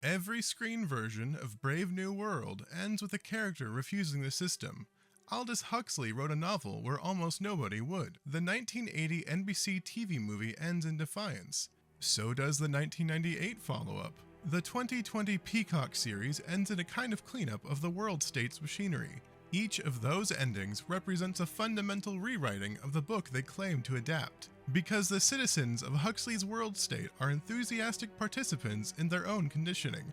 Every screen version of Brave New World ends with a character refusing the system. Aldous Huxley wrote a novel where almost nobody would. The 1980 NBC TV movie ends in defiance. So does the 1998 follow-up. The 2020 Peacock series ends in a kind of cleanup of the world state's machinery. Each of those endings represents a fundamental rewriting of the book they claim to adapt, because the citizens of Huxley's world state are enthusiastic participants in their own conditioning.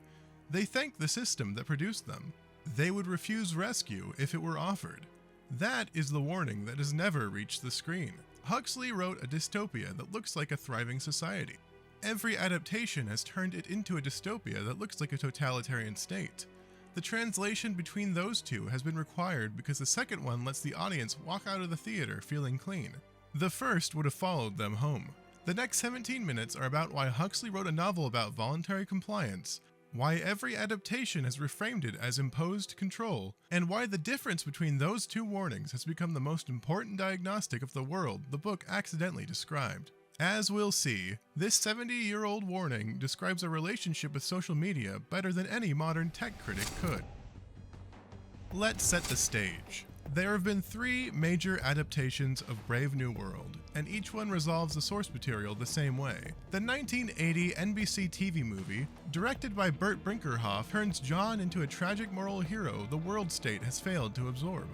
They thank the system that produced them. They would refuse rescue if it were offered. That is the warning that has never reached the screen. Huxley wrote a dystopia that looks like a thriving society. Every adaptation has turned it into a dystopia that looks like a totalitarian state. The translation between those two has been required because the second one lets the audience walk out of the theater feeling clean. The first would have followed them home. The next 17 minutes are about why Huxley wrote a novel about voluntary compliance, why every adaptation has reframed it as imposed control, and why the difference between those two warnings has become the most important diagnostic of the world the book accidentally described. As we'll see, this 70-year-old warning describes a relationship with social media better than any modern tech critic could. Let's set the stage. There have been 3 major adaptations of Brave New World, and each one resolves the source material the same way. The 1980 NBC TV movie, directed by Bert Brinkerhoff, turns John into a tragic moral hero the world state has failed to absorb.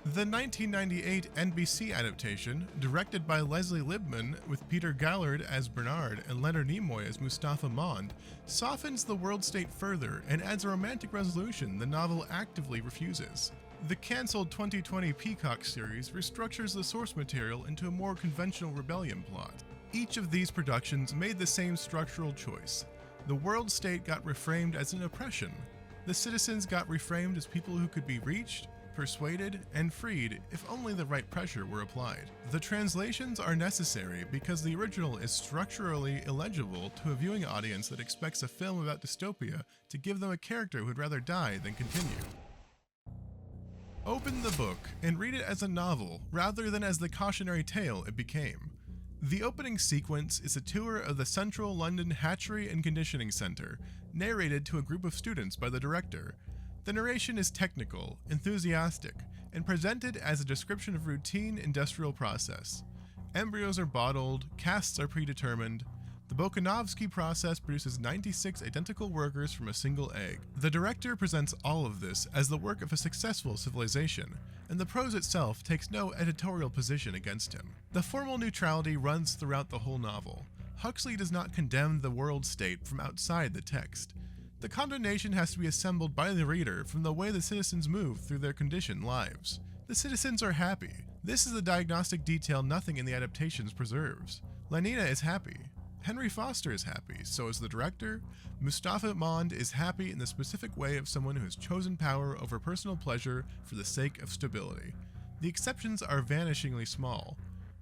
The 1998 NBC adaptation, directed by Leslie Libman with Peter Gallard as Bernard and Leonard Nimoy as Mustafa Mond, softens the world state further and adds a romantic resolution the novel actively refuses. The cancelled 2020 Peacock series restructures the source material into a more conventional rebellion plot. Each of these productions made the same structural choice. The world state got reframed as an oppression. The citizens got reframed as people who could be reached, persuaded, and freed if only the right pressure were applied. The translations are necessary because the original is structurally illegible to a viewing audience that expects a film about dystopia to give them a character who'd rather die than continue. Open the book and read it as a novel rather than as the cautionary tale it became. The opening sequence is a tour of the Central London Hatchery and Conditioning Centre, narrated to a group of students by the director. The narration is technical, enthusiastic, and presented as a description of routine industrial process. Embryos are bottled, casts are predetermined. The Bokanovsky process produces 96 identical workers from a single egg. The director presents all of this as the work of a successful civilization, and the prose itself takes no editorial position against him. The formal neutrality runs throughout the whole novel. Huxley does not condemn the world state from outside the text. The condemnation has to be assembled by the reader from the way the citizens move through their conditioned lives. The citizens are happy. This is a diagnostic detail nothing in the adaptations preserves. Lenina is happy. Henry Foster is happy, so is the director. Mustafa Mond is happy in the specific way of someone who has chosen power over personal pleasure for the sake of stability. The exceptions are vanishingly small.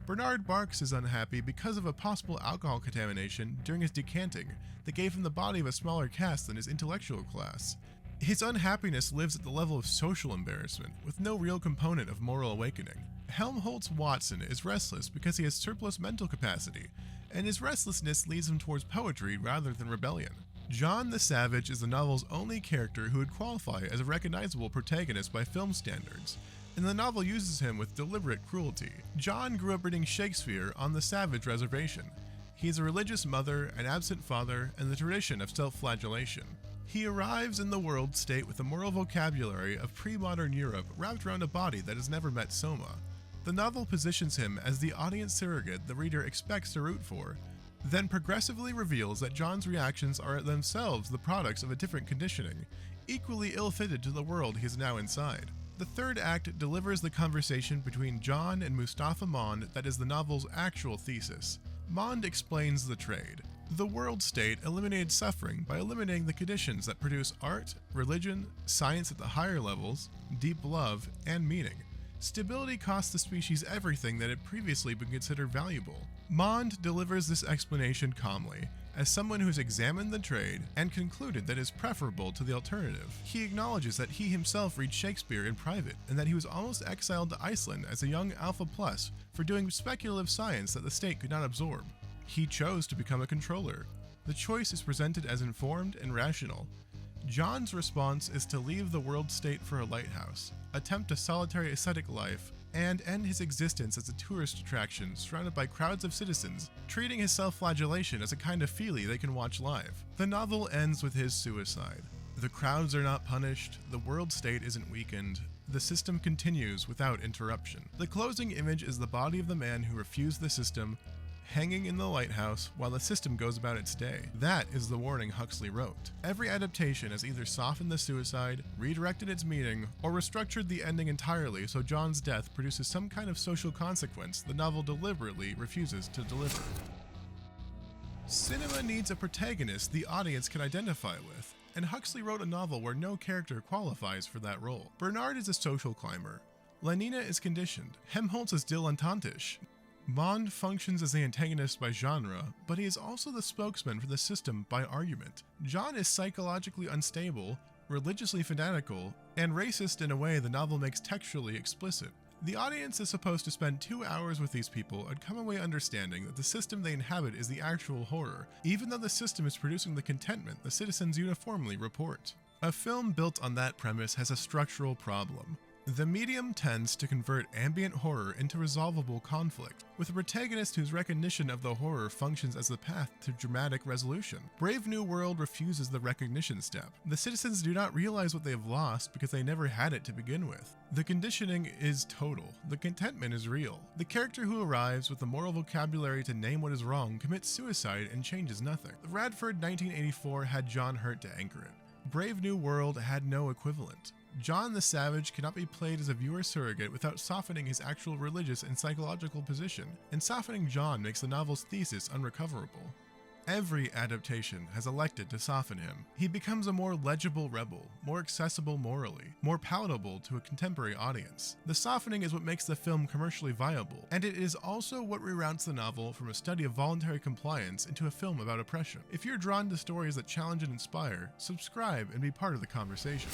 Bernard Barks is unhappy because of a possible alcohol contamination during his decanting that gave him the body of a smaller caste than his intellectual class. His unhappiness lives at the level of social embarrassment, with no real component of moral awakening. Helmholtz Watson is restless because he has surplus mental capacity, and his restlessness leads him towards poetry rather than rebellion. John the Savage is the novel's only character who would qualify as a recognizable protagonist by film standards, and the novel uses him with deliberate cruelty. John grew up reading Shakespeare on the Savage Reservation. He has a religious mother, an absent father, and the tradition of self-flagellation. He arrives in the world state with a moral vocabulary of pre-modern Europe wrapped around a body that has never met Soma. The novel positions him as the audience surrogate the reader expects to root for, then progressively reveals that John's reactions are themselves the products of a different conditioning, equally ill-fitted to the world he is now inside. The third act delivers the conversation between John and Mustafa Mond that is the novel's actual thesis. Mond explains the trade. The world state eliminated suffering by eliminating the conditions that produce art, religion, science at the higher levels, deep love, and meaning. Stability costs the species everything that had previously been considered valuable. Mond delivers this explanation calmly, as someone who's examined the trade and concluded that it is preferable to the alternative. He acknowledges that he himself read Shakespeare in private, and that he was almost exiled to Iceland as a young Alpha Plus for doing speculative science that the state could not absorb. He chose to become a controller. The choice is presented as informed and rational. John's response is to leave the world state for a lighthouse, attempt a solitary ascetic life, and end his existence as a tourist attraction surrounded by crowds of citizens, treating his self-flagellation as a kind of feelie they can watch live. The novel ends with his suicide. The crowds are not punished, the world state isn't weakened, the system continues without interruption. The closing image is the body of the man who refused the system, hanging in the lighthouse while the system goes about its day. That is the warning Huxley wrote. Every adaptation has either softened the suicide, redirected its meaning, or restructured the ending entirely so John's death produces some kind of social consequence the novel deliberately refuses to deliver. Cinema needs a protagonist the audience can identify with, and Huxley wrote a novel where no character qualifies for that role. Bernard is a social climber. Lenina is conditioned. Helmholtz is dilettantish. Mond functions as the antagonist by genre, but he is also the spokesman for the system by argument. John is psychologically unstable, religiously fanatical, and racist in a way the novel makes textually explicit. The audience is supposed to spend 2 hours with these people and come away understanding that the system they inhabit is the actual horror, even though the system is producing the contentment the citizens uniformly report. A film built on that premise has a structural problem. The medium tends to convert ambient horror into resolvable conflict, with a protagonist whose recognition of the horror functions as the path to dramatic resolution. Brave New World refuses the recognition step. The citizens do not realize what they have lost because they never had it to begin with. The conditioning is total. The contentment is real. The character who arrives with the moral vocabulary to name what is wrong commits suicide and changes nothing. Radford 1984 had John Hurt to anchor it. Brave New World had no equivalent. John the Savage cannot be played as a viewer surrogate without softening his actual religious and psychological position, and softening John makes the novel's thesis unrecoverable. Every adaptation has elected to soften him. He becomes a more legible rebel, more accessible morally, more palatable to a contemporary audience. The softening is what makes the film commercially viable, and it is also what reroutes the novel from a study of voluntary compliance into a film about oppression. If you're drawn to stories that challenge and inspire, subscribe and be part of the conversation.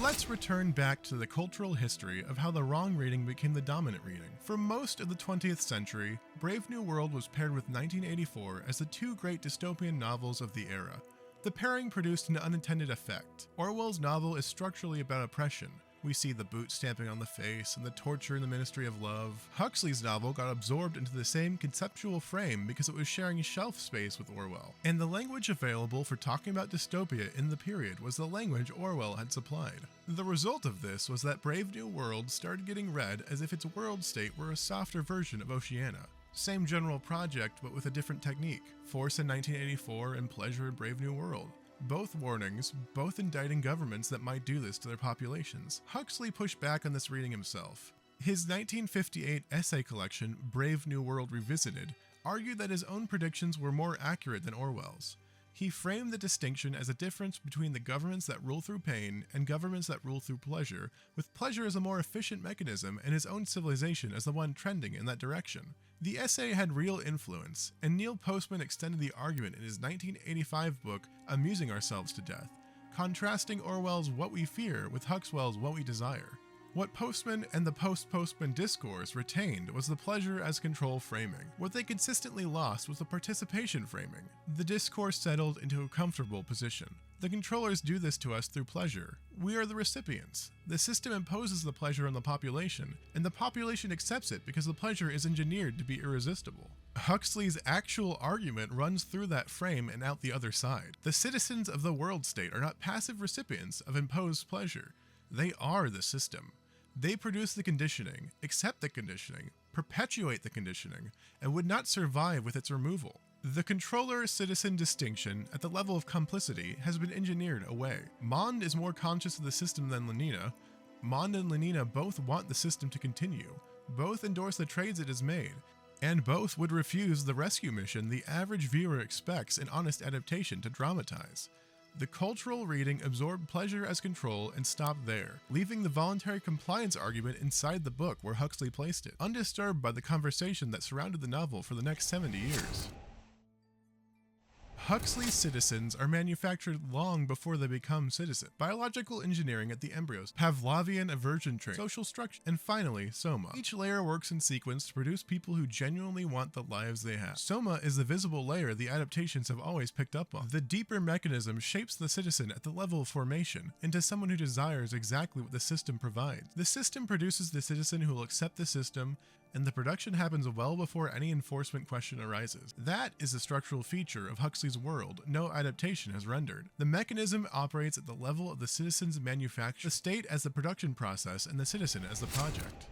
Let's return back to the cultural history of how the wrong reading became the dominant reading. For most of the 20th century, Brave New World was paired with 1984 as the two great dystopian novels of the era. The pairing produced an unintended effect. Orwell's novel is structurally about oppression. We see the boot stamping on the face and the torture in the Ministry of Love. Huxley's novel got absorbed into the same conceptual frame because it was sharing shelf space with Orwell. And the language available for talking about dystopia in the period was the language Orwell had supplied. The result of this was that Brave New World started getting read as if its world state were a softer version of Oceania. Same general project, but with a different technique. Force in 1984 and Pleasure in Brave New World. Both warnings, both indicting governments that might do this to their populations. Huxley pushed back on this reading himself. His 1958 essay collection, Brave New World Revisited, argued that his own predictions were more accurate than Orwell's. He framed the distinction as a difference between the governments that rule through pain and governments that rule through pleasure, with pleasure as a more efficient mechanism and his own civilization as the one trending in that direction. The essay had real influence, and Neil Postman extended the argument in his 1985 book, Amusing Ourselves to Death, contrasting Orwell's What We Fear with Huxley's What We Desire. What Postman and the post-Postman discourse retained was the pleasure as control framing. What they consistently lost was the participation framing. The discourse settled into a comfortable position. The controllers do this to us through pleasure. We are the recipients. The system imposes the pleasure on the population, and the population accepts it because the pleasure is engineered to be irresistible. Huxley's actual argument runs through that frame and out the other side. The citizens of the world state are not passive recipients of imposed pleasure. They are the system. They produce the conditioning, accept the conditioning, perpetuate the conditioning, and would not survive with its removal. The controller-citizen distinction at the level of complicity has been engineered away. Mond is more conscious of the system than Lenina. Mond and Lenina both want the system to continue, both endorse the trades it has made, and both would refuse the rescue mission the average viewer expects an honest adaptation to dramatize. The cultural reading absorbed pleasure as control and stopped there, leaving the voluntary compliance argument inside the book where Huxley placed it, undisturbed by the conversation that surrounded the novel for the next 70 years. Huxley's citizens are manufactured long before they become citizens. Biological engineering at the embryos, Pavlovian aversion trait, social structure, and finally, soma. Each layer works in sequence to produce people who genuinely want the lives they have. Soma is the visible layer the adaptations have always picked up on. The deeper mechanism shapes the citizen at the level of formation into someone who desires exactly what the system provides. The system produces the citizen who will accept the system, and the production happens well before any enforcement question arises. That is a structural feature of Huxley's world no adaptation has rendered. The mechanism operates at the level of the citizen's manufacture, the state as the production process, and the citizen as the project.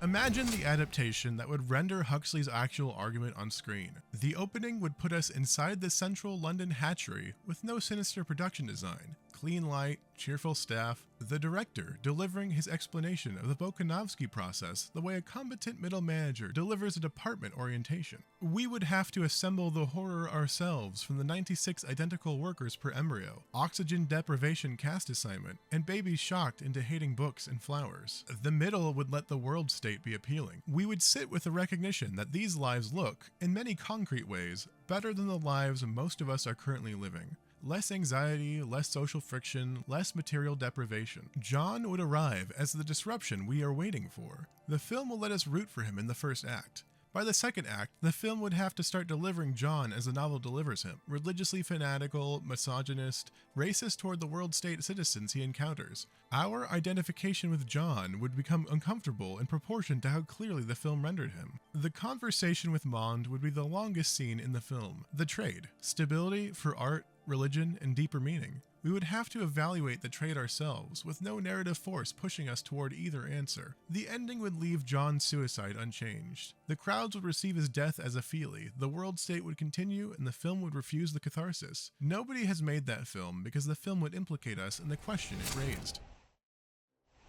Imagine the adaptation that would render Huxley's actual argument on screen. The opening would put us inside the central London hatchery with no sinister production design. Clean light, cheerful staff, the director delivering his explanation of the Bokanovsky process the way a competent middle manager delivers a department orientation. We would have to assemble the horror ourselves from the 96 identical workers per embryo, oxygen deprivation cast assignment, and babies shocked into hating books and flowers. The middle would let the world state be appealing. We would sit with the recognition that these lives look, in many concrete ways, better than the lives most of us are currently living. Less anxiety, less social friction, less material deprivation. John would arrive as the disruption we are waiting for. The film will let us root for him in the first act. By the second act, the film would have to start delivering John as the novel delivers him. Religiously fanatical, misogynist, racist toward the world state citizens he encounters. Our identification with John would become uncomfortable in proportion to how clearly the film rendered him. The conversation with Mond would be the longest scene in the film. The trade. Stability for art, religion, and deeper meaning. We would have to evaluate the trade ourselves, with no narrative force pushing us toward either answer. The ending would leave John's suicide unchanged. The crowds would receive his death as a feelie, the world state would continue, and the film would refuse the catharsis. Nobody has made that film because the film would implicate us in the question it raised.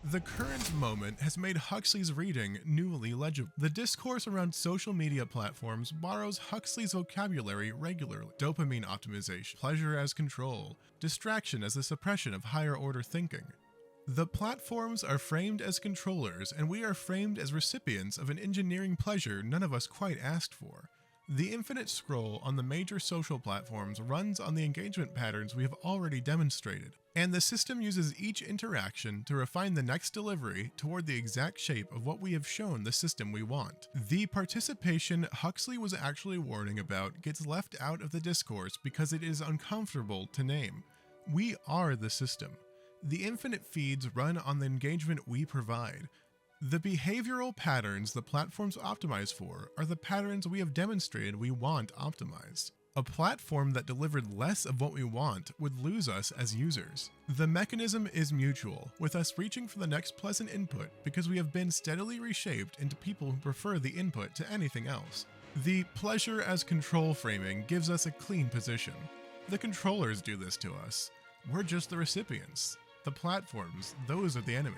The current moment has made Huxley's reading newly legible. The discourse around social media platforms borrows Huxley's vocabulary regularly. Dopamine optimization, pleasure as control, distraction as the suppression of higher order thinking. The platforms are framed as controllers, and we are framed as recipients of an engineering pleasure none of us quite asked for. The infinite scroll on the major social platforms runs on the engagement patterns we have already demonstrated, and the system uses each interaction to refine the next delivery toward the exact shape of what we have shown the system we want. The participation Huxley was actually warning about gets left out of the discourse because it is uncomfortable to name. We are the system. The infinite feeds run on the engagement we provide. The behavioral patterns the platforms optimize for are the patterns we have demonstrated we want optimized. A platform that delivered less of what we want would lose us as users. The mechanism is mutual, with us reaching for the next pleasant input because we have been steadily reshaped into people who prefer the input to anything else. The pleasure as control framing gives us a clean position. The controllers do this to us. We're just the recipients. The platforms, those are the enemy.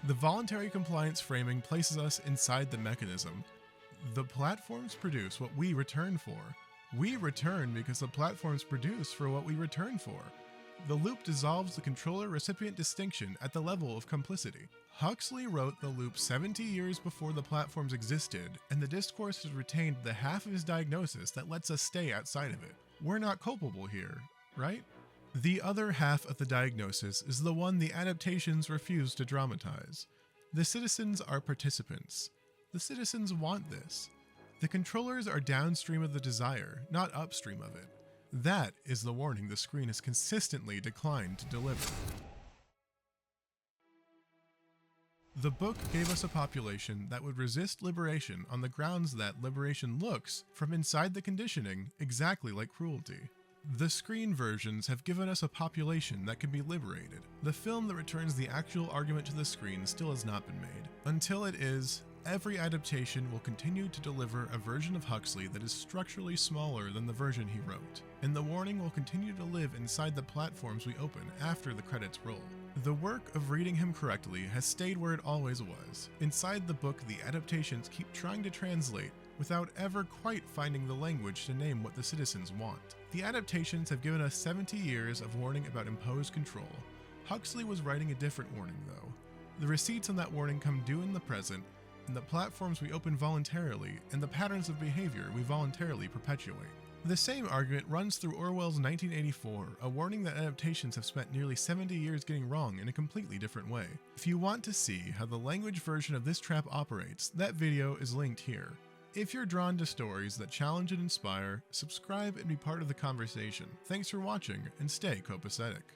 The voluntary compliance framing places us inside the mechanism. The platforms produce what we return for. We return because the platforms produce for what we return for. The loop dissolves the controller-recipient distinction at the level of complicity. Huxley wrote the loop 70 years before the platforms existed, and the discourse has retained the half of his diagnosis that lets us stay outside of it. We're not culpable here, right? The other half of the diagnosis is the one the adaptations refuse to dramatize. The citizens are participants. The citizens want this. The controllers are downstream of the desire, not upstream of it. That is the warning the screen has consistently declined to deliver. The book gave us a population that would resist liberation on the grounds that liberation looks, from inside the conditioning, exactly like cruelty. The screen versions have given us a population that can be liberated. The film that returns the actual argument to the screen still has not been made. Until it is, every adaptation will continue to deliver a version of Huxley that is structurally smaller than the version he wrote, and the warning will continue to live inside the platforms we open after the credits roll. The work of reading him correctly has stayed where it always was. Inside the book, the adaptations keep trying to translate without ever quite finding the language to name what the citizens want. The adaptations have given us 70 years of warning about imposed control. Huxley was writing a different warning, though. The receipts on that warning come due in the present, and the platforms we open voluntarily, and the patterns of behavior we voluntarily perpetuate. The same argument runs through Orwell's 1984, a warning that adaptations have spent nearly 70 years getting wrong in a completely different way. If you want to see how the language version of this trap operates, that video is linked here. If you're drawn to stories that challenge and inspire, subscribe and be part of the conversation. Thanks for watching, and stay copacetic.